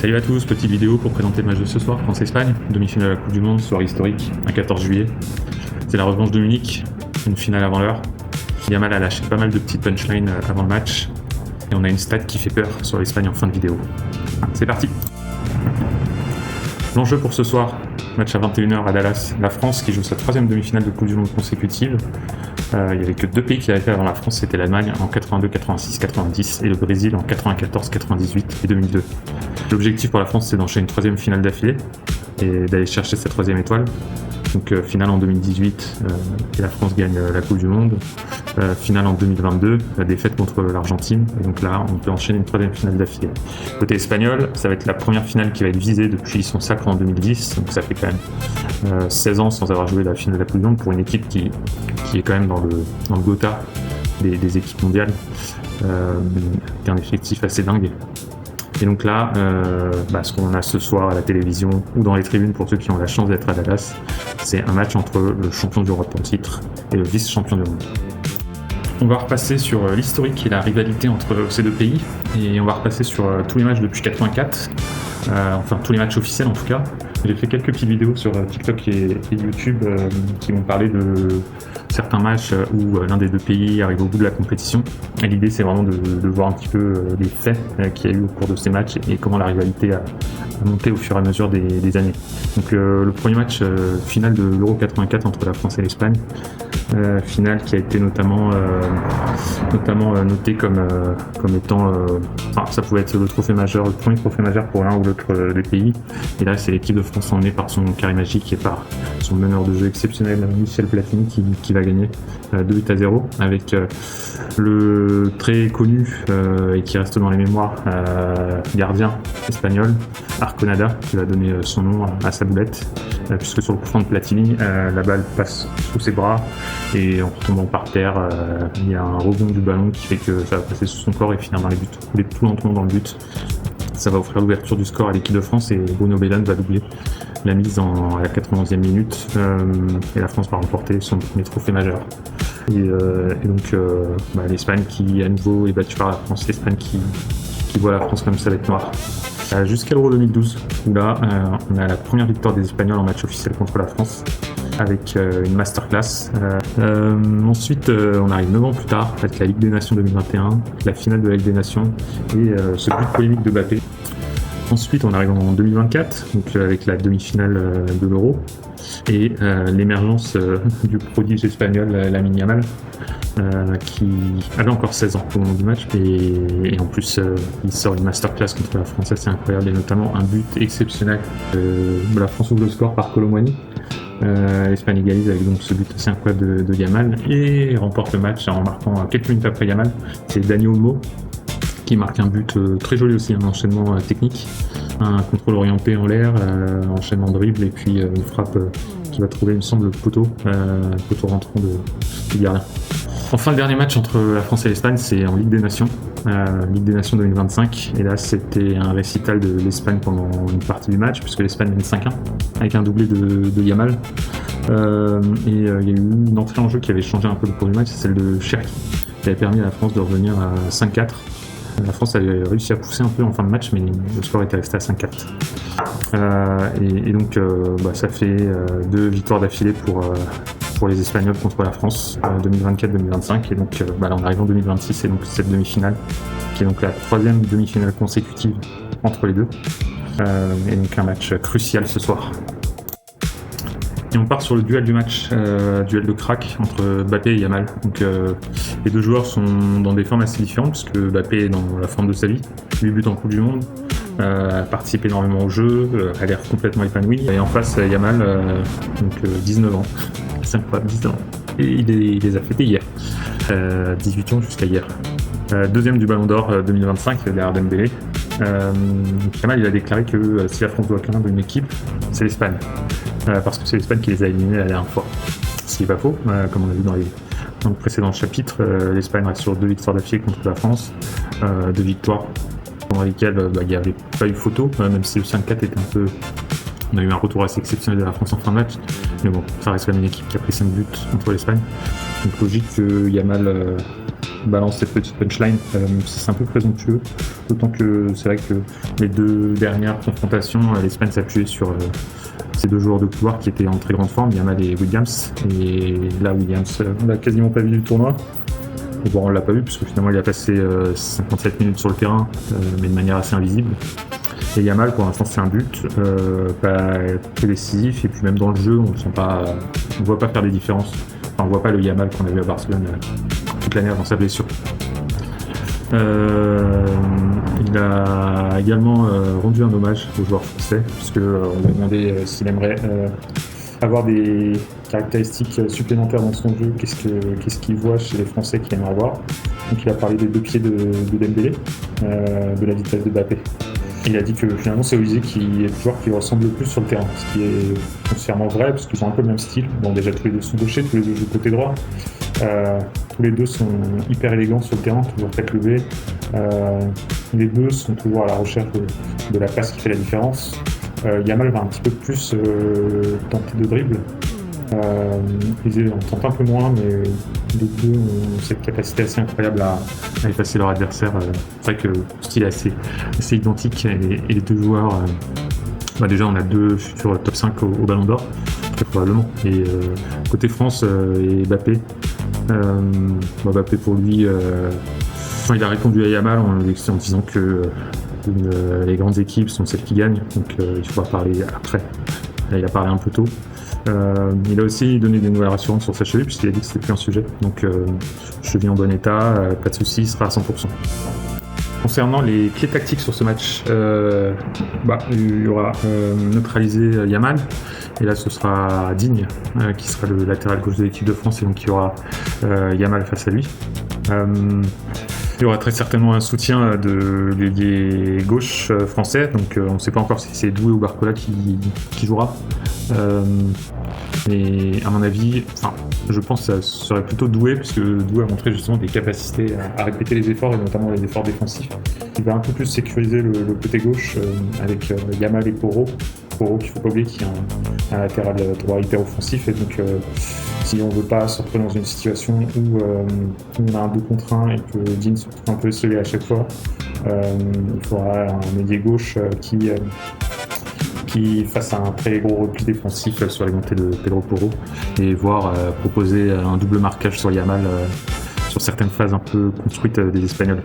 Salut à tous, petite vidéo pour présenter le match de ce soir, France-Espagne, demi-finale de la Coupe du Monde, soirée historique, un 14 juillet. C'est la revanche de Munich, une finale avant l'heure. Yamal a lâché pas mal de petites punchlines avant le match, et on a une stat qui fait peur sur l'Espagne en fin de vidéo. C'est parti. L'enjeu pour ce soir, match à 21h à Dallas, la France qui joue sa troisième demi-finale de Coupe du Monde consécutive. Il n'y avait que deux pays qui l'avaient fait avant la France, c'était l'Allemagne en 82, 86, 90 et le Brésil en 94, 98 et 2002. L'objectif pour la France, c'est d'enchaîner une troisième finale d'affilée et d'aller chercher sa troisième étoile. Donc finale en 2018 et la France gagne la Coupe du Monde. Finale en 2022, la défaite contre l'Argentine. Et donc là, on peut enchaîner une troisième finale d'affilée. Côté espagnol, ça va être la première finale qui va être visée depuis son sacre en 2010. Donc ça fait quand même 16 ans sans avoir joué la finale de la Coupe du Monde pour une équipe qui est quand même dans le Gotha des équipes mondiales. Qui a un effectif assez dingue. Et donc là, ce qu'on a ce soir à la télévision ou dans les tribunes pour ceux qui ont la chance d'être à Dallas, c'est un match entre le champion d'Europe en titre et le vice-champion du monde. On va repasser sur l'historique et la rivalité entre ces deux pays, et on va repasser sur tous les matchs depuis 84, enfin tous les matchs officiels en tout cas. J'ai fait quelques petites vidéos sur TikTok et YouTube qui vont parler de certains matchs où l'un des deux pays arrive au bout de la compétition. Et l'idée, c'est vraiment de voir un petit peu les faits qu'il y a eu au cours de ces matchs et comment la rivalité a monté au fur et à mesure des années. Donc le premier match final de l'Euro 84 entre la France et l'Espagne, finale qui a été notamment noté comme étant, ça pouvait être le trophée majeur, le premier trophée majeur pour l'un ou l'autre des pays. Et là, c'est l'équipe de France emmenée par son carré magique et par son meneur de jeu exceptionnel, Michel Platini, qui va gagner 2-0 avec le très connu et qui reste dans les mémoires gardien espagnol, Arconada, qui va donner son nom à sa boulette, puisque sur le coup franc de Platini, la balle passe sous ses bras et en retombant par terre, il y a un rebond du ballon qui fait que ça va passer sous son corps et finir dans les buts, couler tout lentement dans le but. Ça va offrir l'ouverture du score à l'équipe de France et Bruno Bellan va doubler la mise à la 91e minute et la France va remporter son premier trophée majeur. Et donc l'Espagne qui à nouveau est battue par la France, l'Espagne qui voit la France comme sa bête noire. Jusqu'à l'Euro 2012 où là on a la première victoire des Espagnols en match officiel contre la France avec une masterclass. Ensuite on arrive 9 ans plus tard avec la Ligue des Nations 2021, la finale de la Ligue des Nations et ce but polémique de Mbappé. Ensuite on arrive en 2024 donc, avec la demi-finale de l'Euro et l'émergence du prodige espagnol Lamine Yamal qui avait encore 16 ans au moment du match et en plus il sort une masterclass contre la France, c'est incroyable, et notamment un but exceptionnel. La France ouvre le score par Kolo Muani. L'Espagne égalise avec donc ce but assez incroyable de Yamal et remporte le match en marquant quelques minutes après Yamal. C'est Dani Olmo qui marque un but très joli aussi, un enchaînement technique, un contrôle orienté en l'air, enchaînement de dribble et puis une frappe qui va trouver, il me semble, le poteau rentrant du gardien. Enfin, le dernier match entre la France et l'Espagne, c'est en Ligue des Nations, Ligue des Nations 2025. Et là, c'était un récital de l'Espagne pendant une partie du match, puisque l'Espagne mène 5-1, avec un doublé de Yamal. Il y a eu une entrée en jeu qui avait changé un peu le cours du match, c'est celle de Cherki, qui avait permis à la France de revenir à 5-4. La France avait réussi à pousser un peu en fin de match, mais le score était resté à 5-4. Donc, ça fait 2 victoires d'affilée pour les Espagnols contre la France, 2024-2025, et donc là on arrive en 2026 et donc cette demi-finale qui est donc la troisième demi-finale consécutive entre les deux, et donc un match crucial ce soir. Et on part sur le duel du match, duel de crack entre Mbappé et Yamal. Donc les deux joueurs sont dans des formes assez différentes puisque Mbappé est dans la forme de sa vie, 8 buts en Coupe du Monde, participe énormément au jeu, a l'air complètement épanoui. Et en face Yamal, 19 ans, c'est incroyable, 19 ans. Et il les a fêtés hier, 18 ans jusqu'à hier. Deuxième du Ballon d'Or 2025 derrière Dembélé. Yamal il a déclaré que si la France doit craindre une équipe, c'est l'Espagne. Parce que c'est l'Espagne qui les a éliminés la dernière fois. Ce qui n'est pas faux, comme on a vu dans le précédent chapitre, l'Espagne reste sur 2 victoires d'affilée contre la France, 2 victoires dans lesquelles il n'y avait pas eu photo, même si le 5-4 était un peu... On a eu un retour assez exceptionnel de la France en fin de match, mais bon, ça reste quand même une équipe qui a pris 5 buts contre l'Espagne. Donc logique que Yamal balance cette petite punchline, c'est un peu présomptueux, d'autant que c'est vrai que les 2 dernières confrontations, l'Espagne s'appuyait sur ces 2 joueurs de couloir qui étaient en très grande forme, Yamal et Williams, et là Williams, on l'a quasiment pas vu du tournoi. Bon, on l'a pas vu parce que finalement il a passé 57 minutes sur le terrain, mais de manière assez invisible. Et Yamal, pour l'instant, c'est un but, pas très décisif, et puis même dans le jeu, on voit pas faire des différences. Enfin, on voit pas le Yamal qu'on a vu à Barcelone toute l'année avant sa blessure. Il a également rendu un hommage aux joueurs français, puisque on lui a demandé s'il aimerait avoir des caractéristiques supplémentaires dans son jeu, qu'est-ce qu'il voit chez les Français qu'il aimerait avoir. Donc il a parlé des 2 pieds de Dembélé, de la vitesse de Mbappé. Il a dit que finalement c'est Olise qui est le joueur qui ressemble le plus sur le terrain, ce qui est foncièrement vrai parce qu'ils ont un peu le même style. Bon, déjà tous les 2 sont gauchers, tous les 2 jouent côté droit. Tous les 2 sont hyper élégants sur le terrain, toujours tête levée. Les 2 sont toujours à la recherche de la passe qui fait la différence. Yamal va un petit peu plus tenter de dribble. On tente un peu moins, mais les 2 ont cette capacité assez incroyable à effacer leur adversaire. C'est vrai que le style est assez identique et les 2 joueurs, déjà on a 2 futurs top 5 au Ballon d'Or, très probablement. Et côté France et Mbappé, Mbappé pour lui, il a répondu à Yamal en disant que les grandes équipes sont celles qui gagnent, donc il faudra parler après. Là, il a parlé un peu tôt. Il a aussi donné des nouvelles rassurances sur sa cheville puisqu'il a dit que c'était plus un sujet. Donc cheville en bon état, pas de soucis, il sera à 100%. Concernant les clés tactiques sur ce match, il y aura neutralisé Yamal, et là ce sera Digne qui sera le latéral gauche de l'équipe de France, et donc il y aura Yamal face à lui. Il y aura très certainement un soutien de l'ailier gauche français, donc on ne sait pas encore si c'est Doué ou Barcola qui jouera. Mais à mon avis, je pense que ça serait plutôt Doué, puisque Doué a montré justement des capacités à répéter les efforts, et notamment les efforts défensifs. Il va un peu plus sécuriser le côté gauche avec Yamal et Porro. Porro, qu'il ne faut pas oublier, qui est un latéral droit hyper offensif, et donc si on ne veut pas se retrouver dans une situation où on a un 2 contre 1 et que Dean se retrouve un peu isolé à chaque fois, il faudra un ailier gauche qui fasse un très gros repli défensif sur les montées de Pedro Porro, et voire proposer un double marquage sur Yamal sur certaines phases un peu construites des Espagnols.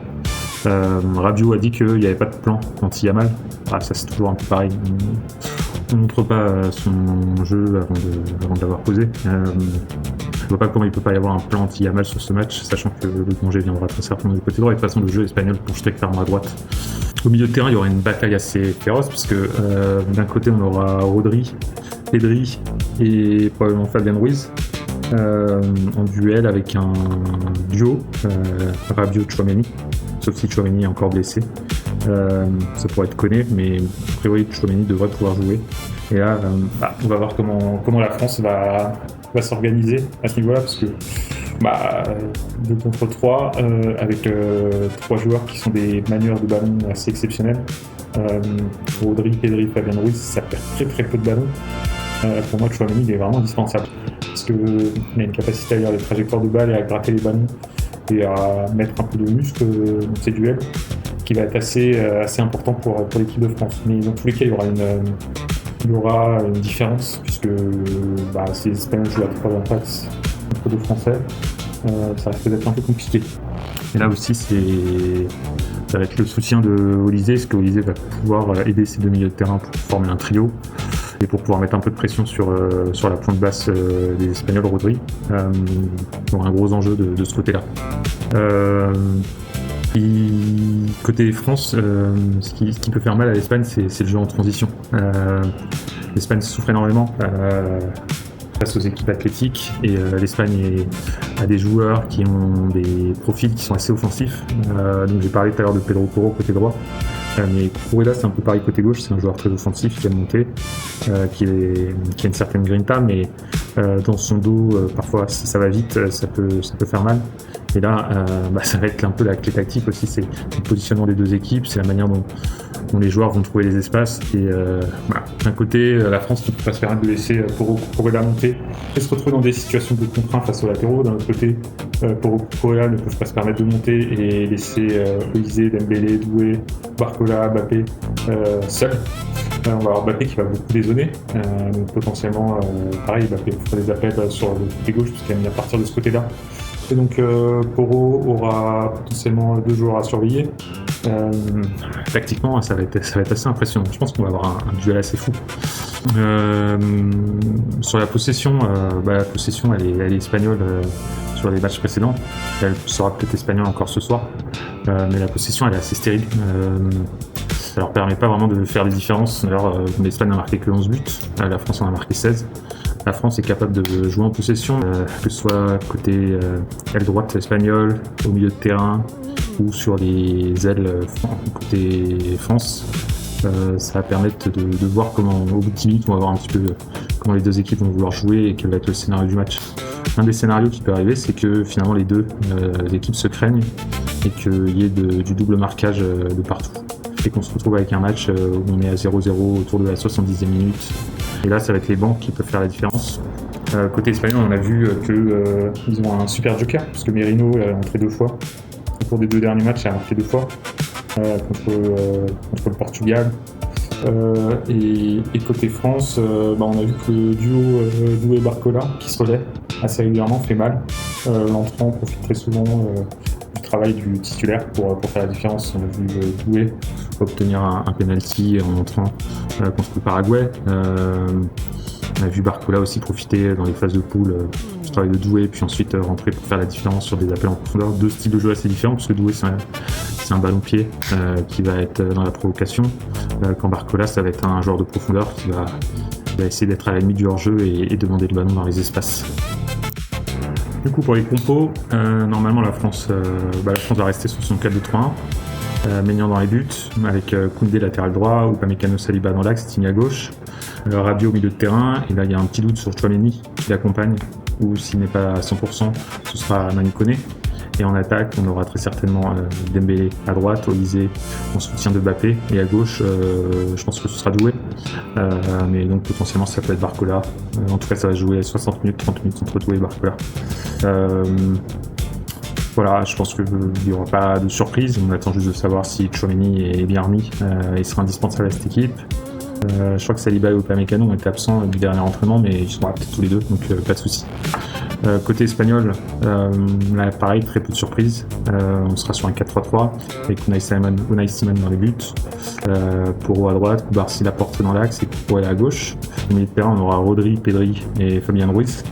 Rabiot a dit qu'il n'y avait pas de plan anti-Yamal. Ça c'est toujours un peu pareil. On ne montre pas son jeu avant de l'avoir posé. Je ne vois pas comment il ne peut pas y avoir un plan anti-Yamal sur ce match, sachant que le danger viendra très certainement du côté droit, et de toute façon le jeu espagnol penche très clairement à droite. Au milieu de terrain, il y aura une bataille assez féroce, puisque d'un côté on aura Rodri, Pedri et probablement Fabian Ruiz en duel avec un duo Rabiot-Tchouaméni, sauf si Tchouaméni est encore blessé. Ça pourrait être Koné, mais a priori Tchouaméni devrait pouvoir jouer. Et là, on va voir comment la France va s'organiser à ce niveau-là, parce que 2 contre 3 avec 3 joueurs qui sont des manieurs de ballon assez exceptionnels. Rodri, Pedri, Fabian Ruiz, ça perd très très peu de ballons. Pour moi, Tchouaméni il est vraiment indispensable, parce qu'il a une capacité à lire les trajectoires de balles et à gratter les ballons et à mettre un peu de muscle dans ses duels, qui va être assez important pour l'équipe de France. Mais dans tous les cas, il y aura une différence, puisque si les Espagnols jouent à 3 impacts contre 2 Français, ça risque d'être un peu compliqué. Et là aussi, ça va être le soutien de Olise, parce qu'Olise va pouvoir aider ces 2 milieux de terrain pour former un trio, et pour pouvoir mettre un peu de pression sur la pointe basse des Espagnols, Rodri. Il y aura un gros enjeu de ce côté-là. Côté France, ce qui peut faire mal à l'Espagne, c'est le jeu en transition. L'Espagne souffre énormément face aux équipes athlétiques, et l'Espagne a des joueurs qui ont des profils qui sont assez offensifs. Donc j'ai parlé tout à l'heure de Pedro Porro côté droit, mais Correa c'est un peu pareil côté gauche. C'est un joueur très offensif qui a monté, qui a une certaine grinta, mais dans son dos parfois si ça va vite ça peut faire mal. Et là ça va être un peu la clé tactique aussi, c'est le positionnement des 2 équipes, c'est la manière dont les joueurs vont trouver les espaces, et d'un côté la France qui ne peut pas se permettre de laisser Correa monter et se retrouver dans des situations de contrainte face aux latéraux. D'un autre côté Pour Real ne peuvent pas se permettre de monter et laisser Olise, Dembélé, Doué, Barcola, Mbappé seuls. On va avoir Mbappé qui va beaucoup dézonner, donc potentiellement, pareil, Mbappé fera des appels sur le côté gauche parce qu'il aime bien partir de ce côté-là. Et donc Poro aura potentiellement 2 joueurs à surveiller. Tactiquement, ça va être assez impressionnant. Je pense qu'on va avoir un duel assez fou. Sur la possession, la possession elle est espagnole sur les matchs précédents. Elle sera peut-être espagnole encore ce soir, mais la possession elle est assez stérile. Ça leur permet pas vraiment de faire des différences. D'ailleurs, l'Espagne n'a marqué que 11 buts, la France en a marqué 16. La France est capable de jouer en possession, que ce soit côté aile droite espagnole, au milieu de terrain ou sur les ailes côté France. Ça va permettre de voir comment, au bout de 10 minutes, on va voir un petit peu comment les deux équipes vont vouloir jouer et quel va être le scénario du match. Un des scénarios qui peut arriver, c'est que finalement les deux équipes se craignent et qu'il y ait du double marquage de partout. Et qu'on se retrouve avec un match où on est à 0-0 autour de la 70e minute. Et là, ça va être les bancs qui peuvent faire la différence. Côté espagnol, on a vu qu'ils ont un super joker, parce que Merino a entré 2 fois. Au cours des 2 derniers matchs, il a marqué 2 fois contre le Portugal. Et côté France, on a vu que le duo Doué-Barcola, qui se relaie assez régulièrement, fait mal. L'entrant profite très souvent du travail du titulaire pour faire la différence. On a vu Doué obtenir un penalty en entrant contre le Paraguay. On a vu Barcola aussi profiter dans les phases de poule du travail de Doué, puis ensuite rentrer pour faire la différence sur des appels en profondeur. 2 styles de jeu assez différents, parce que Doué c'est un ballon-pied qui va être dans la provocation, quand Barcola ça va être un joueur de profondeur qui va essayer d'être à la limite du hors-jeu et demander le ballon dans les espaces. Du coup, pour les compos, normalement la France va rester sur son 4-2-3-1. Maignan dans les buts, avec Koundé latéral droit, Upamecano Saliba dans l'axe, Tigna à gauche, Rabiot au milieu de terrain, et là il y a un petit doute sur Tchouaméni qui l'accompagne, ou s'il n'est pas à 100%, ce sera Manu Koné. Et en attaque, on aura très certainement Dembélé à droite, Olise en soutien de Mbappé, et à gauche, je pense que ce sera Doué. Mais donc potentiellement ça peut être Barcola. En tout cas, ça va jouer 60 minutes, 30 minutes entre Doué et Barcola. Voilà, je pense qu'il n'y aura pas de surprise. On attend juste de savoir si Tchouaméni est bien remis et sera indispensable à cette équipe. Je crois que Saliba et Upamecano ont été absents du dernier entraînement, mais ils seront là peut-être tous les deux, donc pas de souci. Côté espagnol, là, pareil, très peu de surprises. On sera sur un 4-3-3 avec Unai Simon dans les buts, Poro à droite, Barcy Laporte dans l'axe et Poro à gauche. Au milieu de terrain, on aura Rodri, Pedri et Fabian Ruiz.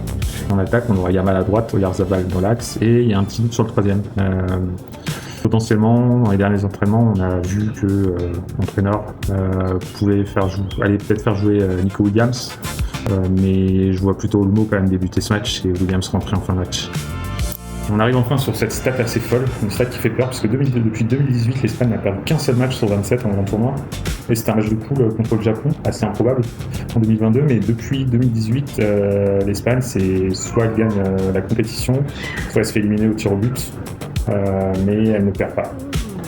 En attaque, on aura Yamal à droite, Oyarzabal dans l'axe et il y a un petit doute sur le troisième. Potentiellement, dans les derniers entraînements, on a vu que l'entraîneur pouvait peut-être faire jouer Nico Williams, mais je vois plutôt Olmo quand même débuter ce match et Williams rentrer en fin de match. On arrive enfin sur cette stat assez folle, une stat qui fait peur, parce que depuis 2018, l'Espagne n'a perdu qu'un seul match sur 27 en grand tournoi. Et c'était un match de poule contre le Japon, assez improbable, en 2022, mais depuis 2018, l'Espagne, c'est soit elle gagne la compétition, soit elle se fait éliminer au tir au but, mais elle ne perd pas.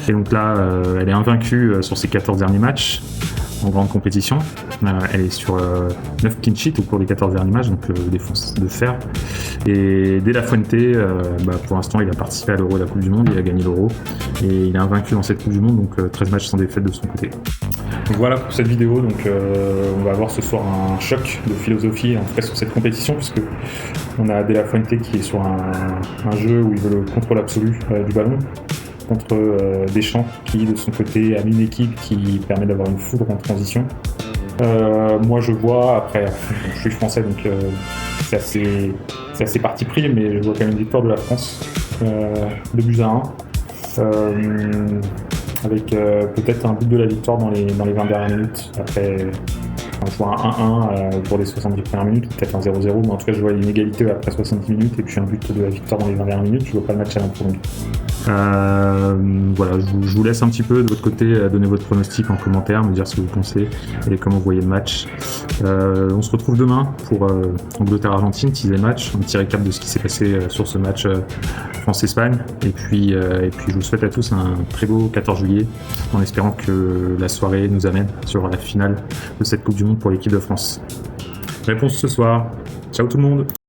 Et donc là, elle est invaincue sur ses 14 derniers matchs en grande compétition. Elle est sur 9 clean sheets au cours des 14 derniers matchs, donc défense de fer. Et De La Fuente, pour l'instant, il a participé à l'Euro et la Coupe du Monde, il a gagné l'Euro, et il est invaincu dans cette Coupe du Monde, donc 13 matchs sans défaite de son côté. Donc voilà pour cette vidéo, donc on va avoir ce soir un choc de philosophie, en tout cas sur cette compétition, puisque on a De La Fuente qui est sur un jeu où il veut le contrôle absolu du ballon, contre Deschamps qui de son côté a une équipe qui permet d'avoir une foudre en transition. Moi je vois, après je suis français donc c'est assez parti pris, mais je vois quand même une victoire de la France, 2-1, avec peut-être un but de la victoire dans les 20 dernières minutes. Après je vois un 1-1 pour les 70 premières minutes, ou peut-être un 0-0, mais en tout cas je vois une égalité après 70 minutes et puis un but de la victoire dans les 20 dernières minutes. Je vois pas le match à l'improlongé. Voilà, je vous laisse un petit peu de votre côté donner votre pronostic en commentaire, me dire ce que vous pensez et comment vous voyez le match. On se retrouve demain pour Angleterre-Argentine, 6e match, un petit récap de ce qui s'est passé sur ce match France-Espagne. Et puis je vous souhaite à tous un très beau 14 juillet, en espérant que la soirée nous amène sur la finale de cette Coupe du Monde pour l'équipe de France. Réponse ce soir. Ciao tout le monde.